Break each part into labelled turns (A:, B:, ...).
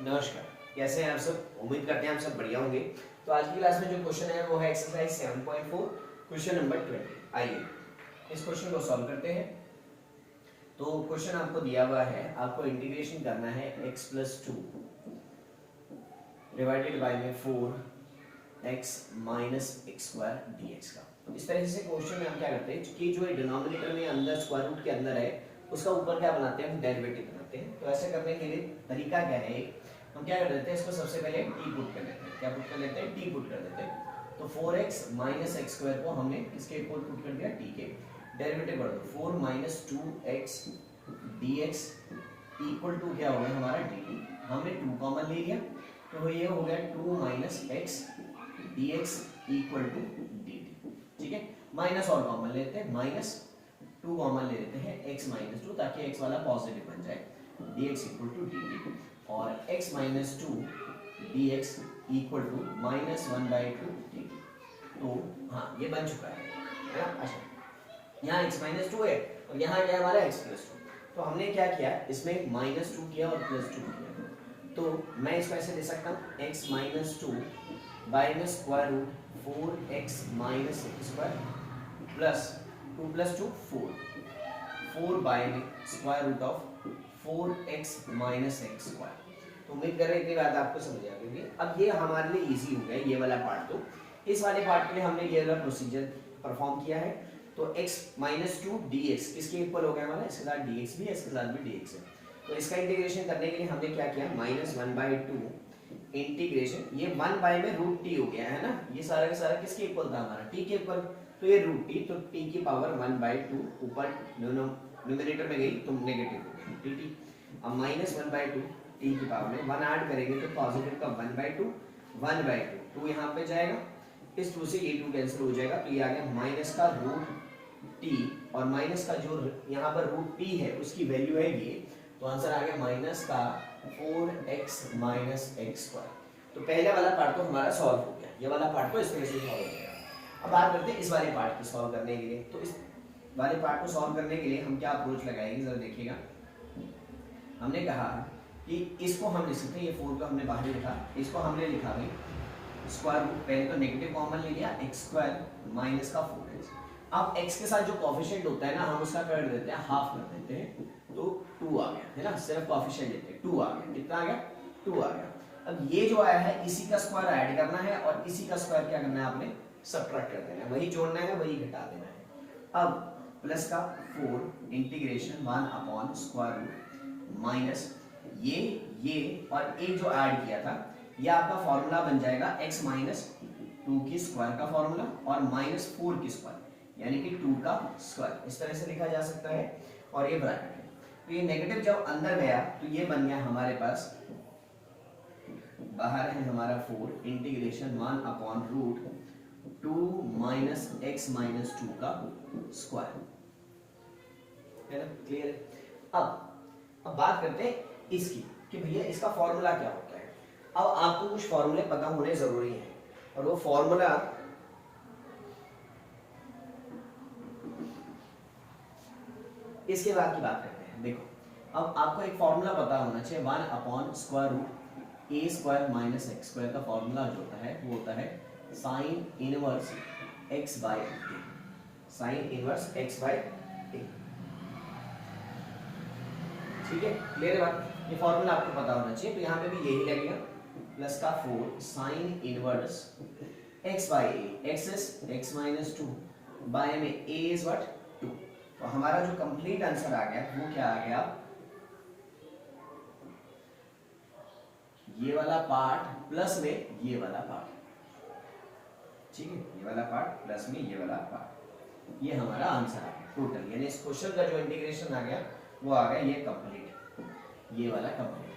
A: नमस्कार, कैसे हैं आप सब। उम्मीद करते हैं आप सब बढ़िया होंगे। तो आज की क्लास में जो क्वेश्चन है वो है एक्सरसाइज 7.4 क्वेश्चन नंबर 20। आइए इस क्वेश्चन को सॉल्व करते हैं। तो क्वेश्चन आपको दिया हुआ है, आपको इंटीग्रेशन करना है x + 2 डिवाइडेड बाय में 4x - x² dx का। तो इस तरह से क्वेश्चन में हम क्या करते हैं कि जो डिनोमिनेटर में अंदर स्क्वायर रूट के अंदर है उसका ऊपर क्या बनाते हैं, हम डेरिवेटिव बनाते हैं। तो ऐसे करने के लिए तरीका क्या है, हम क्या कर देते हैं, इसको सबसे पहले t पुट कर लेते हैं। क्या पुट कर लेते हैं, t पुट कर देते हैं। तो 4x - x² को हमने किसके इक्वल पुट कर दिया, t के। डेरिवेटिव कर दो, 4 - 2x dx इक्वल टू क्या हो गया हमारा dt। हमने 2 कॉमन ले लिया तो ये हो गया 2 - x dx equal to dt। ठीक है, माइनस और कॉमन लेते हैं, -2 कॉमन ले लेते हैं x - 2 ताकि x वाला पॉजिटिव बन जाए, dx इक्वल टू dt। और x - 2 dx equal to -1/2 dt। तो हाँ ये बन चुका है ना। अच्छा, यहाँ x - 2 है और यहाँ क्या है हमारा x + 2। तो हमने क्या किया, इसमें -2 किया और +2 किया। तो मैं इसको ऐसे दे सकता हूँ, x - 2 बाय में square root 4x - x² plus 2 + 2 4 by में square root of 4x - x²। तो उम्मीद कर रहे हैं इतनी बात आपको समझ आ गई। अब ये हमारे लिए इजी हो गया ये वाला पार्ट। तो इस वाले पार्ट के लिए हमने ये वाला प्रोसीजर परफॉर्म किया है। तो x - 2 dx किसके इक्वल हो गया हमारा, इसके साथ dx भी है, इसके साथ भी dx है। तो इसका इंटीग्रेशन करने के लिए हमने क्या किया, -1/2 इंटीग्रेशन, ये 1 बाय में √t हो गया है ना। ये सारा का सारा किसके इक्वल था हमारा, t के इक्वल। तो ये √t, तो t की पावर 1/2 ऊपर न्यूमरेटर में गई तो नेगेटिव हो गई dt। अब -1/2 t की पावर में 1 ऐड करेंगे तो पॉजिटिव का 1/2 2 यहाँ पे जाएगा, इस 2 से ये 2 कैंसिल हो जाएगा। तो ये आ गया माइनस का √t और माइनस का जो यहाँ पर √t है उसकी वैल्यू है ये। तो आंसर आ गया माइनस का 4x - x²। तो पहले वाला पार्ट तो हमारा सॉल्व हो गया, ये वाला पार्ट तो इस तरह से सॉल्व हो गया। अब बात करते हैं इस वाले पार्ट की सॉल्व करने के लिए। तो इस वाले पार्ट को सॉल्व करने के लिए हम क्या अप्रोच लगाएंगे, जरा देखिएगा। हमने कहा कि इसको हम लिख सकते हैं, ये 4 को हमने बाहर लिखा, इसको हमने लिखा भाई स्क्वायर रूट, पहले तो नेगेटिव कॉमन ले लिया, x² माइनस का 4x। अब x के साथ जो कोएफिशिएंट होता है ना, हम उसका कर देते हैं हाफ कर देते हैं, तो 2 आ गया है ना। सिर्फ कोएफिशिएंट लेते हैं, 2 आ गया। कितना आ गया, 2 आ गया। अब ये जो आया है इसी का स्क्वायर ऐड करना है और इसी का स्क्वायर क्या करना है आपने, सबट्रैक्ट कर देना है, वही जोड़ना है वही घटा देना है। अब प्लस का 4 इंटीग्रेशन 1/√- माइनस ये और एक जो ऐड किया था, ये आपका फॉर्मूला बन जाएगा x - 2 की स्क्वायर का फॉर्मूला और -4 की स्क्वायर यानी कि 2 का स्क्वायर, इस तरह से लिखा जा सकता है। और ये ब्रैकेट है, तो ये नेगेटिव जब अंदर गया तो ये बन गया हमारे पास, बाहर है हमारा 4 इंटीग्रेशन 1/√2 माइनस x - 2 का स्क्वायर है ना। क्लियर है। अब बात करते हैं इसकी कि भैया इसका फॉर्मूला क्या होता है। अब आपको कुछ फॉर्मूले पता होने जरूरी है और वो फॉर्मूला इसके बाद की बात करते हैं। देखो, अब आपको एक फॉर्मूला पता होना चाहिए, 1/√a² - x² का फॉर्मूला जो होता है वो होता है sin inverse x/a, sin inverse x/a। ठीक है, क्लियर है बात। ये फॉर्मूला आपको पता होना चाहिए, तो यहाँ पे भी यही लगेगा, प्लस का 4 sin inverse x/a, x is x - 2 by में a is what 2। तो हमारा जो कंप्लीट आंसर आ गया वो क्या आ गया, ये वाला पार्ट प्लस में ये वाला पार्ट। ठीक है, ये वाला पार्ट प्लस में ये वाला पार्ट, ये हमारा आंसर आ गया टोटल। यानी इस क्वेश्चन का जो इंटीग्रेशन आ गया वो आ गया ये कंप्लीट, ये वाला कंप्लीट।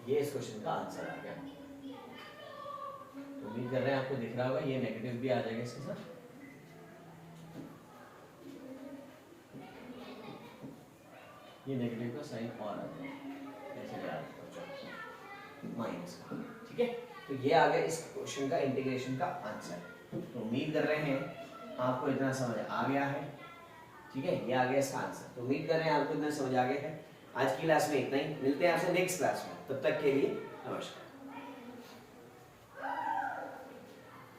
A: ये इस क्वेश्चन का आंसर आ गया। तो उम्मीद कर रहे हैं आपको दिख रहा होगा, ये नेगेटिव भी आ जाएगा इसके साथ। ये नेगेटिव का साइन और आ जाएगा, ऐसे याद रखो, माइनस का। ठीक है, तो ये आ गया इस क्वेश्चन का इंटीग्रेशन का आंसर। तो उम्मीद कर रहे हैं आपको इतना समझ आ गया है। ठीक है, ये आ गया इसका आंसर। तो उम्मीद कर रहे हैं आपको इतना समझ आ गया है। आज की क्लास में इतना ही, मिलते हैं आपसे नेक्स्ट क्लास में, तब तक के लिए नमस्कार।